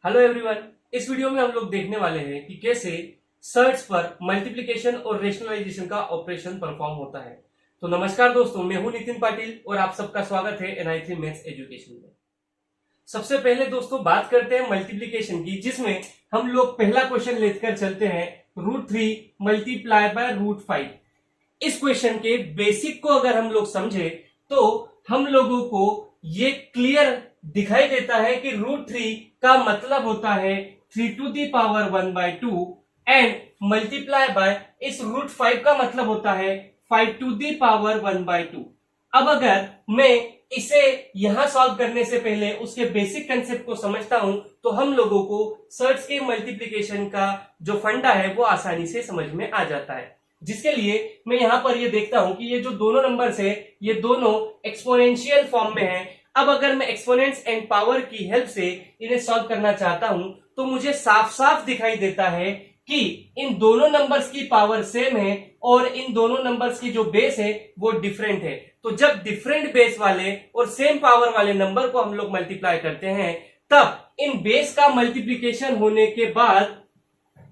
Hello everyone. इस video में हम लोग देखने वाले हैं कि कैसे सर्च पर मल्टीप्लिकेशन और रेशनलाइजेशन का ऑपरेशन परफॉर्म होता है। तो नमस्कार दोस्तों, मैं हूं नितिन पाटिल और आप सबका स्वागत है NI3 मैथ्स एजुकेशन में। सबसे पहले दोस्तों बात करते हैं मल्टीप्लिकेशन की, जिसमें हम लोग पहला क्वेश्चन लेकर चलते हैं √3 मल्टीप्लाई बाय √5। इस क्वेश्चन के बेसिक को अगर हम लोग समझे तो हम लोगों को ये क्लियर दिखाई देता है कि √3 का मतलब होता है 3⁻1/2 एंड मल्टीप्लाई बाय इस √5 का मतलब होता है 5⁻1/2। अब अगर मैं इसे यहां सॉल्व करने से पहले उसके बेसिक कंसेप्ट को समझता हूं तो हम लोगों को सर्च के मल्टीप्लिकेशन का जो फंडा है वो आसानी से समझ में आ जाता है। जिसके लिए मैं यहां पर ये देखता हूं कि ये जो दोनों नंबर्स है ये दोनों एक्सपोनेंशियल फॉर्म में है। अब अगर मैं एक्सपोनेंट्स एंड पावर की हेल्प से इन्हें सॉल्व करना चाहता हूं तो मुझे साफ साफ दिखाई देता है कि इन दोनों नंबर्स की पावर सेम है और इन दोनों नंबर्स की जो बेस है वो डिफरेंट है। तो जब डिफरेंट बेस वाले और सेम पावर वाले नंबर को हम लोग मल्टीप्लाई करते हैं तब इन बेस का मल्टीप्लिकेशन होने के बाद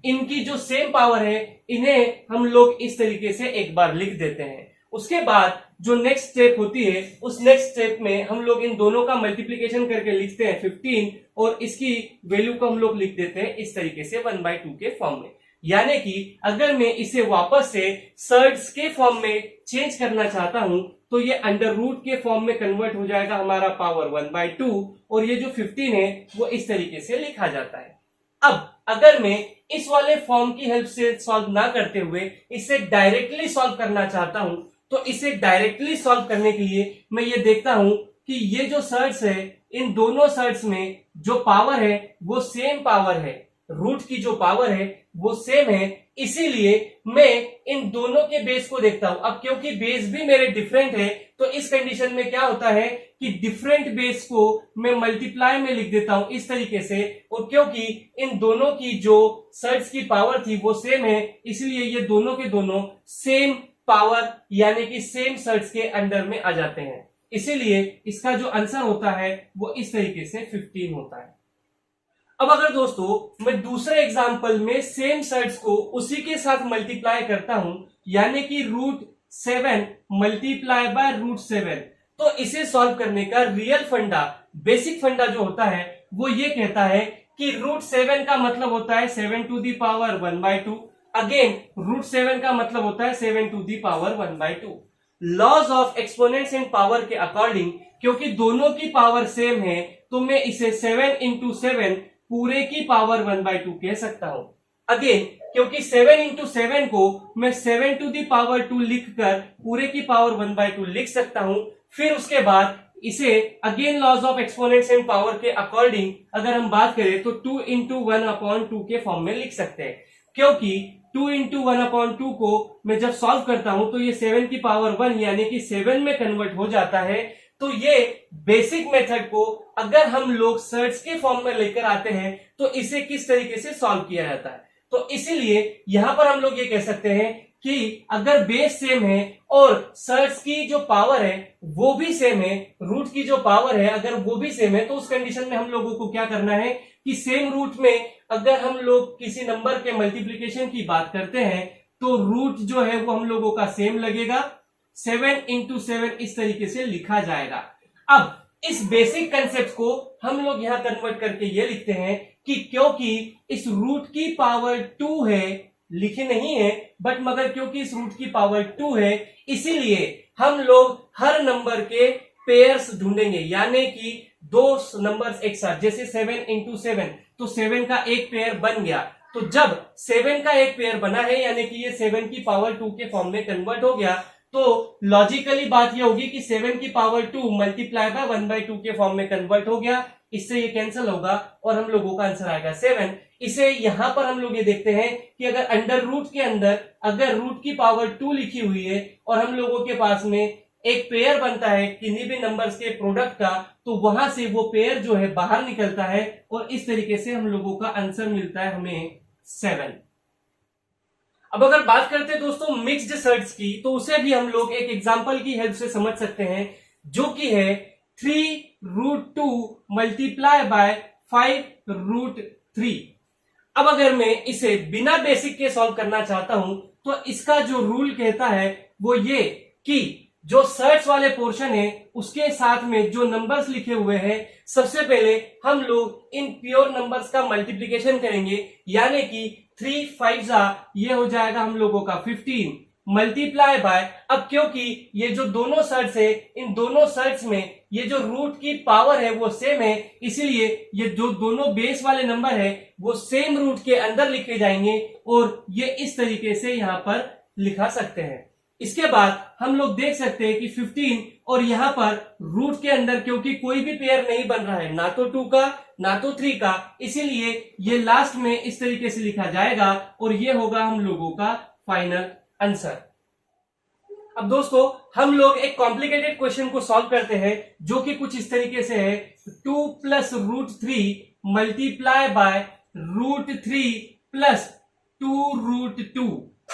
इनकी जो सेम पावर है इन्हें हम लोग इस तरीके से एक बार लिख देते हैं। उसके बाद जो नेक्स्ट स्टेप होती है उस नेक्स्ट स्टेप में हम लोग इन दोनों का मल्टीप्लिकेशन करके लिखते हैं 15 और इसकी वैल्यू को हम लोग लिख देते हैं इस तरीके से 1/2 के फॉर्म में। यानी कि अगर मैं इसे वापस से सर्ड्स के फॉर्म में चेंज करना चाहता हूं तो ये अंडर रूट के फॉर्म में कन्वर्ट हो जाएगा हमारा पावर 1/2 और ये जो 15 है वो इस तरीके से लिखा जाता है। अब अगर मैं इस वाले फॉर्म की हेल्प से सॉल्व ना करते हुए इसे डायरेक्टली सॉल्व करना चाहता हूं तो इसे डायरेक्टली सॉल्व करने के लिए मैं ये देखता हूं कि ये जो सर्ड्स है इन दोनों सर्ड्स में जो पावर है वो सेम पावर है, रूट की जो पावर है वो सेम है, इसीलिए मैं इन दोनों के बेस को देखता हूं। अब क्योंकि बेस भी मेरे डिफरेंट है तो इस कंडीशन में क्या होता है कि डिफरेंट बेस को मैं मल्टीप्लाई में लिख देता हूं इस तरीके से, और क्योंकि इन दोनों की जो सर्ड्स की पावर थी वो सेम है इसलिए ये दोनों के दोनों सेम पावर यानी कि सेम सर्ड्स के अंडर में आ जाते हैं। इसीलिए इसका जो आंसर होता है वो इस तरीके से 15 होता है। अब अगर दोस्तों मैं दूसरे एग्जांपल में सेम सर्ड्स को उसी के साथ मल्टीप्लाई करता हूं यानी कि √7 मल्टीप्लाई बाय √7 तो इसे सॉल्व करने का रियल फंडा, बेसिक फंडा जो होता है वो ये कहता है कि √7 का मतलब होता है 7⁻1/2। अगेन √7 का मतलब होता है 7⁻1/2। Laws of exponents and power के अकॉर्डिंग क्योंकि दोनों की पावर सेम है तो मैं इसे 7 × 7 पूरे की पावर 1/2 कह सकता हूं। अगेन क्योंकि 7 × 7 को मैं 7⁻2 लिखकर पूरे की पावर 1/2 लिख सकता हूं। फिर उसके बाद इसे again laws of exponents and power के अकॉर्डिंग अगर हम बात करें तो 2 × 1/2 के फॉर्म में लिख सकते हैं। क्योंकि 2 × 1/2 को मैं जब सॉल्व करता हूं तो ये 7 की पावर 1 यानी कि 7 में कन्वर्ट हो जाता है। तो ये बेसिक मेथड को अगर हम लोग सर्ड्स के फॉर्म में लेकर आते हैं तो इसे किस तरीके से सॉल्व किया जाता है। तो इसीलिए यहां पर हम लोग ये कह सकते हैं कि अगर बेस सेम है और सर्ड्स की जो पावर है वो भी सेम है, रूट की जो पावर है अगर वो भी सेम है तो उस कंडीशन में हम लोगों को क्या करना है कि सेम रूट में अगर हम लोग किसी नंबर के मल्टीप्लिकेशन की बात करते हैं तो रूट जो है वो हम लोगों का सेम लगेगा, 7 × 7 इस तरीके से लिखा जाएगा। अब इस बेसिक कंसेप्ट को हम लोग यहां कन्वर्ट करके ये लिखते हैं कि क्योंकि इस रूट की पावर 2 है, लिखी नहीं है बट मगर क्योंकि इस रूट की पावर 2 है इसीलिए हम लोग हर नंबर के पेयर्स ढूंढेंगे यानी कि दो नंबर्स एक साथ, जैसे 7 × 7 तो 7 का एक पेयर बन गया। तो जब 7 का एक पेयर बना है यानी कि ये 7 की पावर 2 के फॉर्म में कन्वर्ट हो गया तो लॉजिकली बात ये होगी कि 7 की पावर 2 मल्टीप्लाई बाय 1/2 के फॉर्म में कन्वर्ट हो गया। इससे ये कैंसिल होगा और हम लोगों का आंसर आएगा 7। इसे यहां पर हम लोग ये देखते हैं कि अगर अंडर रूट के अंदर अगर रूट की पावर 2 लिखी हुई है और हम लोगों के पास में एक पेयर बनता है किन्हीं भी नंबर्स के प्रोडक्ट का तो वहां से वो पेयर जो है बाहर निकलता है और इस तरीके से हम लोगों का आंसर मिलता है हमें 7। अब अगर बात करते हैं दोस्तों मिक्स्ड सर्ड्स की तो उसे भी हम लोग एक एग्जांपल की हेल्प से समझ सकते हैं जो कि है 3√2 मल्टीप्लाई बाय 5√3। अब अगर मैं इसे बिना बेसिक के सॉल्व करना चाहता हूं तो इसका जो रूल कहता है वो ये कि जो सर्च वाले पोर्शन है उसके साथ में जो नंबर्स लिखे हुए हैं सबसे पहले हम लोग इन प्योर नंबर्स का मल्टीप्लीकेशन करेंगे, यानी कि 3 5 ये हो जाएगा हम लोगों का 15 मल्टीप्लाई बाय, अब क्योंकि ये जो दोनों सर्च है इन दोनों सर्च में ये जो रूट की पावर है वो सेम है, इसीलिए ये जो दोनों बेस वाले नंबर है वो सेम रूट के अंदर लिखे जाएंगे और ये इस तरीके से यहां पर लिखा सकते हैं। इसके बाद हम लोग देख सकते हैं कि 15 और यहां पर रूट के अंदर क्योंकि कोई भी पेयर नहीं बन रहा है, ना तो 2 का ना तो 3 का, इसीलिए ये लास्ट में इस तरीके से लिखा जाएगा और ये होगा हम लोगों का फाइनल आंसर। अब दोस्तों हम लोग एक कॉम्प्लिकेटेड क्वेश्चन को सॉल्व करते हैं जो कि कुछ इस तरीके से है, 2 + √3 मल्टीप्लाई बाय √3 + 2√2।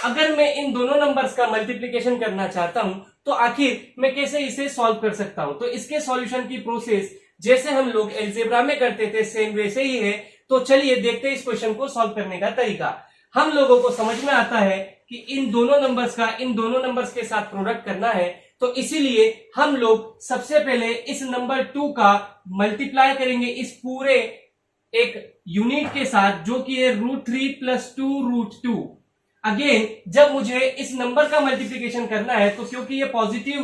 अगर मैं इन दोनों नंबर्स का मल्टीप्लिकेशन करना चाहता हूं तो आखिर मैं कैसे इसे सॉल्व कर सकता हूं? तो इसके सॉल्यूशन की प्रोसेस जैसे हम लोग अलजेब्रा में करते थे सेम वैसे ही है। तो चलिए देखते हैं इस क्वेश्चन को सॉल्व करने का तरीका। हम लोगों को समझ में आता है कि इन दोनों नंबर्स का इन दोनों नंबर्स के साथ प्रोडक्ट करना है, तो इसीलिए हम लोग सबसे पहले इस नंबर 2 का मल्टीप्लाई करेंगे इस पूरे एक यूनिट के साथ जो कि है √3 + 2√2। अगेन जब मुझे इस नंबर का मल्टीप्लिकेशन करना है तो क्योंकि ये पॉजिटिव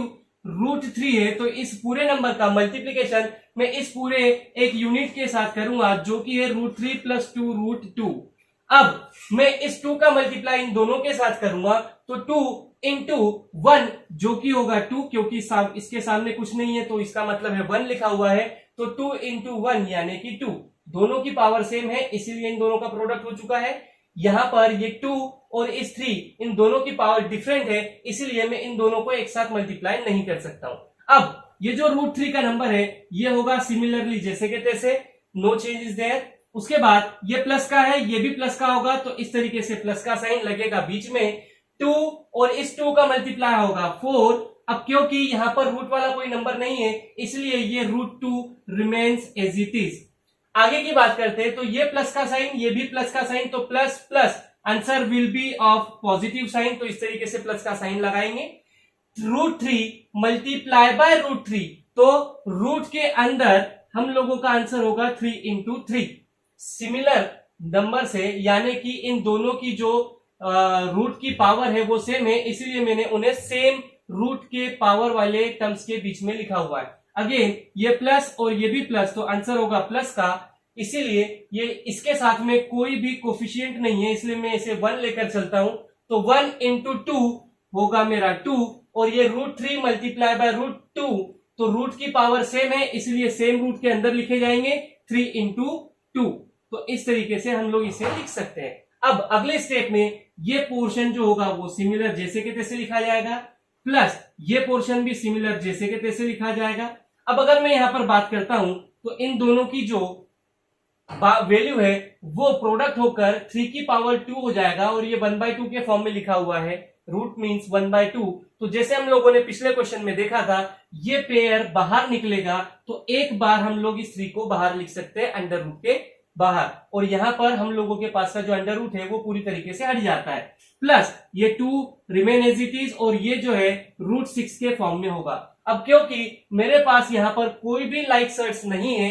√3 है तो इस पूरे नंबर का मल्टीप्लिकेशन मैं इस पूरे एक यूनिट के साथ करूंगा जो कि है √3 + 2√2। अब मैं इस 2 का मल्टीप्लाई इन दोनों के साथ करूंगा तो 2 × 1 जो कि होगा 2, क्योंकि इसके सामने कुछ नहीं है तो इसका मतलब है 1 लिखा हुआ है, तो 2 × 1 यानी कि 2। दोनों की पावर सेम है इसीलिए इन दोनों का प्रोडक्ट हो चुका है। यहां पर ये 2 और इस 3 इन दोनों की पावर डिफरेंट है इसीलिए मैं इन दोनों को एक साथ मल्टीप्लाई नहीं कर सकता हूं। अब ये जो √3 का नंबर है ये होगा सिमिलरली जैसे के तैसे, नो चेंज इज देयर। उसके बाद ये प्लस का है, ये भी प्लस का होगा तो इस तरीके से प्लस का साइन लगेगा बीच में। 2 और इस 2 का मल्टीप्लाई होगा 4। अब क्योंकि यहां पर रूट वाला कोई नंबर नहीं है इसलिए ये √2 रिमेन्स एज इट इज। आगे की बात करते हैं तो ये प्लस का साइन, ये भी प्लस का साइन, तो plus plus answer will be of positive sign, तो इस तरीके से प्लस का साइन लगाएंगे। √3 मल्टीप्लाई बाय √3, तो रूट के अंदर हम लोगों का आंसर होगा 3 × 3। सिमिलर नंबर से यानी कि इन दोनों की जो रूट की पावर है वो सेम है इसलिए मैंने उन्हें सेम रूट के पावर वाले टर्म्स के बीच में लिखा हुआ है। अगेन ये प्लस और ये भी प्लस तो आंसर होगा प्लस का, इसीलिए ये इसके साथ में कोई भी कोफिशिएंट नहीं है इसलिए मैं इसे 1 लेकर चलता हूं, तो 1 × 2 होगा मेरा 2 और ये √3 मल्टीप्लाई बाय √2, तो रूट की पावर सेम है इसलिए सेम रूट के अंदर लिखे जाएंगे 3 × 2। तो इस तरीके से हम लोग इसे लिख सकते हैं। अब अगले स्टेप में ये पोर्शन जो होगा वो सिमिलर जैसे के तैसे लिखा जाएगा, प्लस ये पोर्शन भी सिमिलर जैसे के तैसे लिखा जाएगा। अब अगर मैं यहां पर बात करता हूं तो इन दोनों की जो वैल्यू है वो प्रोडक्ट होकर 3 की पावर 2 हो जाएगा और ये 1/2 के फॉर्म में लिखा हुआ है, रूट मीन्स 1/2। तो जैसे हम लोगों ने पिछले क्वेश्चन में देखा था ये पेयर बाहर निकलेगा तो एक बार हम लोग इस 3 को बाहर लिख सकते हैं अंडर रूट के बाहर, और यहां पर हम लोगों के पास का जो अंडर रूट है वो पूरी तरीके से हट जाता है। प्लस ये 2 रिमेन एज इट इज और ये जो है √6 के फॉर्म में होगा। अब क्योंकि मेरे पास यहां पर कोई भी लाइक सर्च नहीं है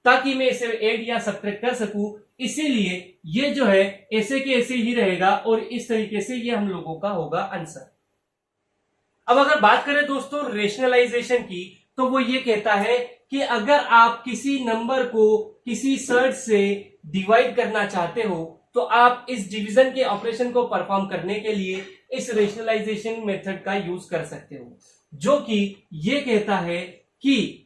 ताकि मैं इसे ऐड या सब्ट्रैक्ट कर सकूं, इसीलिए ये जो है ऐसे के ऐसे ही रहेगा और इस तरीके से ये हम लोगों का होगा आंसर। अब अगर बात करें दोस्तों रेशनलाइजेशन की तो वो ये कहता है कि अगर आप किसी नंबर को किसी सर्च से डिवाइड करना चाहते हो तो आप इस डिवीजन के ऑपरेशन को परफॉर्म करने के लिए इस रेशनलाइजेशन मेथड का यूज कर सकते हो, जो कि ये कहता है कि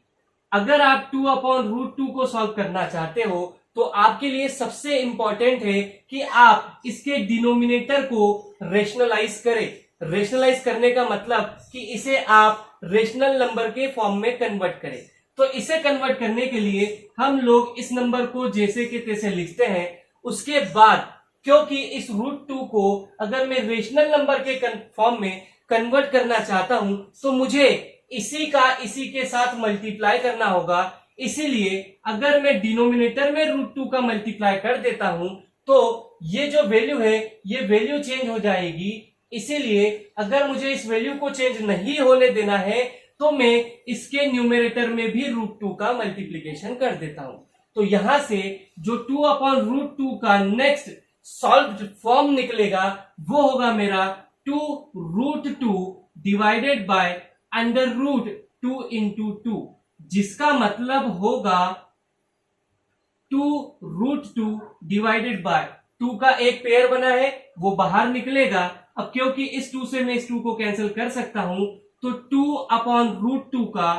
अगर आप 2/√2 को सॉल्व करना चाहते हो तो आपके लिए सबसे इंपॉर्टेंट है कि आप इसके डिनोमिनेटर को रेशनलाइज करें। रेशनलाइज करने का मतलब कि इसे आप रेशनल नंबर के फॉर्म में कन्वर्ट करें। तो इसे कन्वर्ट करने के लिए हम लोग इस नंबर को जैसे के तैसे लिखते हैं। उसके बाद क्योंकि इस √2 को अगर मैं रेशनल नंबर के फॉर्म में कन्वर्ट करना चाहता हूं तो मुझे इसी का इसी के साथ मल्टीप्लाई करना होगा, इसीलिए अगर मैं डिनोमिनेटर में √2 का मल्टीप्लाई कर देता हूं तो ये जो वैल्यू है ये वैल्यू चेंज हो जाएगी। इसीलिए अगर मुझे इस वैल्यू को चेंज नहीं होने देना है तो मैं इसके न्यूमरेटर में भी √2 का मल्टीप्लीकेशन कर देता हूं। तो यहां से जो 2/√2 का नेक्स्ट सॉल्व्ड फॉर्म निकलेगा वो होगा मेरा 2√2 डिवाइडेड बाय √2 इंटू 2, जिसका मतलब होगा 2√2 डिवाइडेड बाय 2 का एक पेयर बना है वो बाहर निकलेगा। अब क्योंकि इस 2 से मैं इस 2 को कैंसिल कर सकता हूं तो 2/√2 का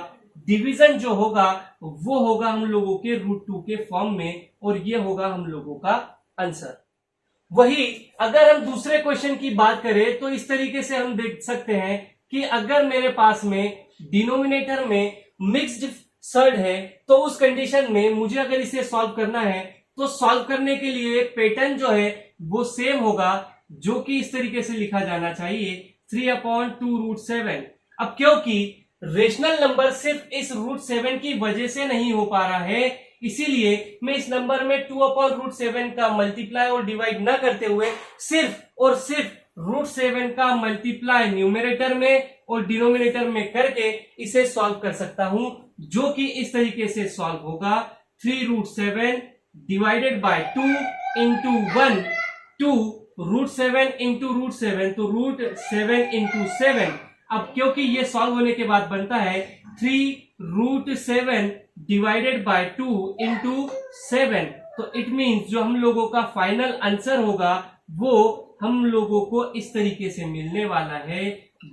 डिवीजन जो होगा वो होगा हम लोगों के √2 के फॉर्म में, और ये होगा हम लोगों का आंसर। वही अगर हम दूसरे क्वेश्चन की बात करें तो इस तरीके से हम देख सकते हैं कि अगर मेरे पास में डिनोमिनेटर में मिक्स्ड सर्ड है तो उस कंडीशन में मुझे अगर इसे सॉल्व करना है तो सॉल्व करने के लिए पैटर्न जो है वो सेम होगा, जो कि इस तरीके से लिखा जाना चाहिए 3/2√7। अब क्योंकि रेशनल नंबर सिर्फ इस √7 की वजह से नहीं हो पा रहा है, इसीलिए मैं इस नंबर में 2/√7 का मल्टीप्लाई और डिवाइड ना करते हुए सिर्फ और सिर्फ √7 का मल्टीप्लाई न्यूमरेटर में और डिनोमिनेटर में करके इसे सॉल्व कर सकता हूं, जो कि इस तरीके से सॉल्व होगा 3√7 डिवाइडेड बाय 2 इंटू 1, 2√7 इंटू √7 तो √7 इंटू 7। अब क्योंकि ये सॉल्व होने के बाद बनता है 3√7 डिवाइडेड बाय 2 इंटू 7, तो इट मीन्स जो हम लोगों का फाइनल आंसर होगा वो हम लोगों को इस तरीके से मिलने वाला है,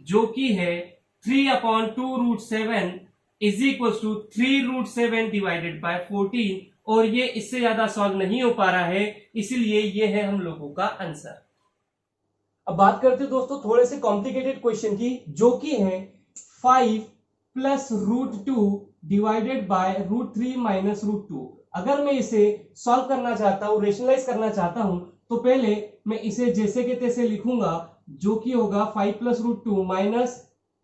जो कि है 3/2√7 is equal to 3√7 divided by 14, और ये इससे ज्यादा सॉल्व नहीं हो पा रहा है, इसलिए ये है हम लोगों का आंसर। अब बात करते हैं दोस्तों थोड़े से कॉम्प्लिकेटेड क्वेश्चन की, जो कि है 5 प्लस √2 डिवाइडेड बाय √3 माइनस √2। अगर मैं इसे सॉल्व करना चाहता हूं, रेशनलाइज करना चाहता हूं, तो पहले मैं इसे जैसे के तैसे लिखूंगा, जो कि होगा 5 प्लस √2 माइनस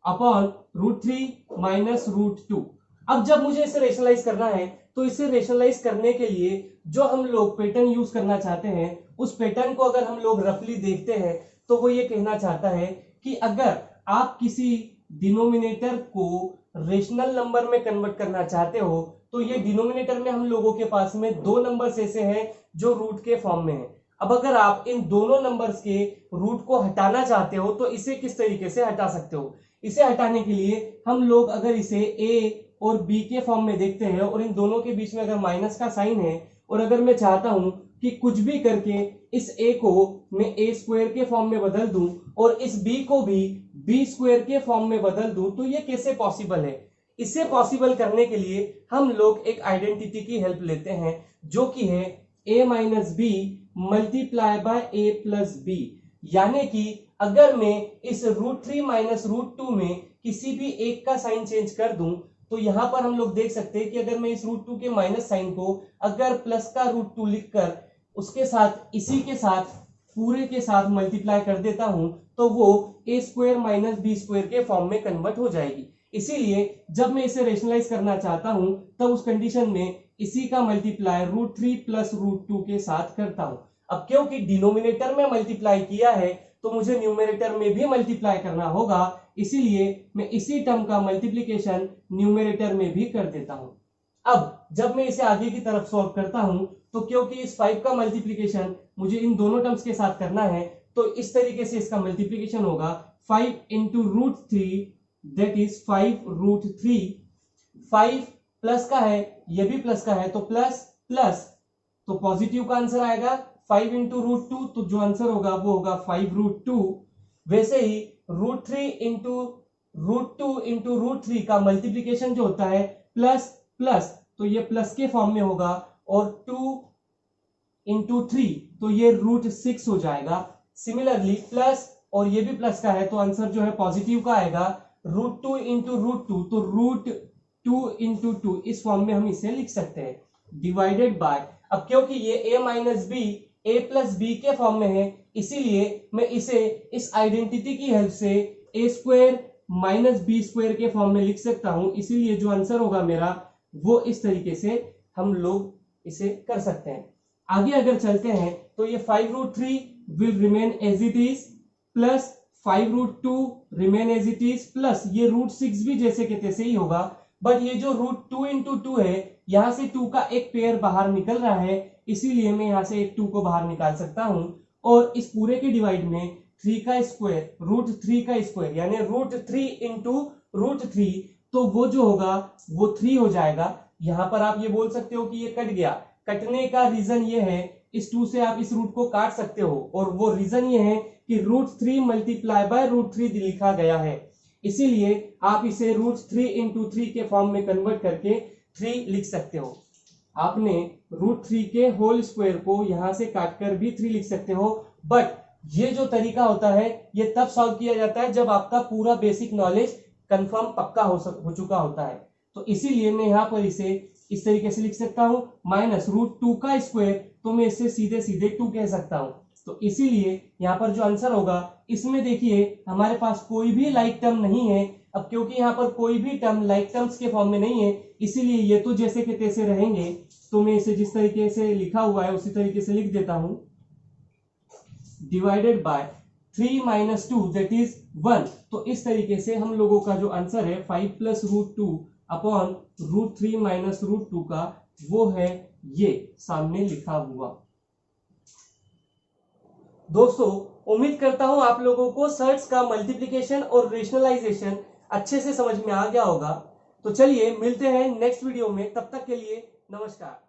अपॉन √3 माइनस √2। अब जब मुझे इसे रेशनलाइज करना है तो इसे रेशनलाइज करने के लिए जो हम लोग पैटर्न यूज करना चाहते हैं उस पैटर्न को अगर हम लोग रफली देखते हैं तो वो ये कहना चाहता है कि अगर आप किसी डिनोमिनेटर को रेशनल नंबर में कन्वर्ट करना चाहते हो तो ये डिनोमिनेटर में हम लोगों के पास में दो नंबर्स ऐसे हैं जो रूट के फॉर्म में है। अब अगर आप इन दोनों नंबर्स के रूट को हटाना चाहते हो तो इसे किस तरीके से हटा सकते हो? इसे हटाने के लिए हम लोग अगर इसे a और b के फॉर्म में देखते हैं और इन दोनों के बीच में अगर माइनस का साइन है, और अगर मैं चाहता हूं कि कुछ भी करके इस a को मैं a² के फॉर्म में बदल दूं और इस b को भी b² के फॉर्म में बदल दूं, तो ये कैसे पॉसिबल है? इसे पॉसिबल करने के लिए हम लोग एक आइडेंटिटी की हेल्प लेते हैं, जो कि है a minus B multiply by a plus B. यानी कि अगर मैं इस √3 माइनस √2 में किसी भी एक का साइन चेंज कर दूं तो यहां पर हम लोग देख सकते हैं कि अगर मैं इस √2 के माइनस साइन को अगर प्लस का √2 लिखकर उसके साथ इसी के साथ पूरे के साथ मल्टीप्लाई कर देता हूं तो वो a² माइनस b² के फॉर्म में कन्वर्ट हो जाएगी। इसीलिए जब मैं इसे रेशनलाइज करना चाहता हूं तब उस कंडीशन में इसी का मल्टीप्लाई √3 प्लस √2 के साथ करता हूं। अब क्योंकि डिनोमिनेटर में मल्टीप्लाई किया है तो मुझे न्यूमरेटर में भी मल्टीप्लाई करना होगा, इसीलिए मैं इसी टर्म का मल्टीप्लिकेशन न्यूमरेटर में भी कर देता हूं। अब जब मैं इसे आगे की तरफ सॉल्व करता हूं तो क्योंकि इस 5 का मल्टीप्लिकेशन मुझे इन दोनों टर्म्स के साथ करना है तो इस तरीके से इसका मल्टीप्लिकेशन होगा 5 इंटू √3 दैट इज 5√3। 5 प्लस का है, ये भी प्लस का है, तो प्लस प्लस तो पॉजिटिव का आंसर आएगा 5 इंटू √2, तो जो आंसर होगा वो होगा 5√2। वैसे ही √3 इंटू √2 इंटू √3 का मल्टीप्लीकेशन जो होता है प्लस प्लस, तो ये प्लस के फॉर्म में होगा, और 2 इंटू 3 तो ये √6 हो जाएगा। सिमिलरली प्लस और ये भी प्लस का है तो आंसर जो है पॉजिटिव का आएगा √2 इंटू √2, तो √2 इंटू 2 इस फॉर्म में हम इसे लिख सकते हैं, डिवाइडेड बाय। अब क्योंकि ये a minus B a plus B के फॉर्म में है इसीलिए मैं इसे इस आइडेंटिटी की हेल्प से a² माइनस b² के फॉर्म में लिख सकता हूं, इसीलिए जो आंसर होगा मेरा वो इस तरीके से हम लोग इसे कर सकते हैं। आगे अगर चलते हैं तो ये 5√3 will remain as it is plus 5√2 remain as it is plus ये √6 भी जैसे के तैसे ही होगा, बट ये जो √2 इंटू 2 है, यहां से 2 का एक पेयर बाहर निकल रहा है, इसीलिए मैं यहां से एक 2 को बाहर निकाल सकता हूं। और इस पूरे के डिवाइड में 3 का स्क्वायर, √3 का स्क्वायर यानी √3 इंटू √3, तो वो जो होगा वो 3 हो जाएगा। यहां पर आप ये बोल सकते हो कि ये कट गया, कटने का रीजन ये है, इस 2 से आप इस रूट को काट सकते हो, और वो रीजन ये है कि √3 मल्टीप्लाई बाय √3 लिखा गया है, इसीलिए आप इसे √3 इंटू 3 के फॉर्म में कन्वर्ट करके 3 लिख सकते हो। आपने √3 के होल स्क्वायर को यहां से काटकर भी 3 लिख सकते हो, बट ये जो तरीका होता है ये तब सॉल्व किया जाता है जब आपका पूरा बेसिक नॉलेज कंफर्म पक्का हो चुका होता है। तो इसीलिए मैं यहां पर इसे इस तरीके से लिख सकता हूं, माइनस √2 का स्क्वायर, तो मैं इसे सीधे सीधे 2 कह सकता हूं। तो इसीलिए यहां पर जो आंसर होगा, इसमें देखिए हमारे पास कोई भी लाइक टर्म नहीं है। अब क्योंकि यहां पर कोई भी टर्म लाइक टर्म्स के फॉर्म में नहीं है, इसीलिए ये तो जैसे के तैसे रहेंगे। तो मैं इसे जिस तरीके से लिखा हुआ है उसी तरीके से लिख देता हूं, divided by 3 minus 2 that is 1। तो इस तरीके से हम लोगों का जो आंसर है 5 प्लस √2 अपॉन √3 माइनस √2 का, वो है ये सामने लिखा हुआ। दोस्तों उम्मीद करता हूं आप लोगों को सर्ट्स का मल्टीप्लिकेशन और रेशनलाइजेशन अच्छे से समझ में आ गया होगा। तो चलिए मिलते हैं नेक्स्ट वीडियो में, तब तक के लिए नमस्कार।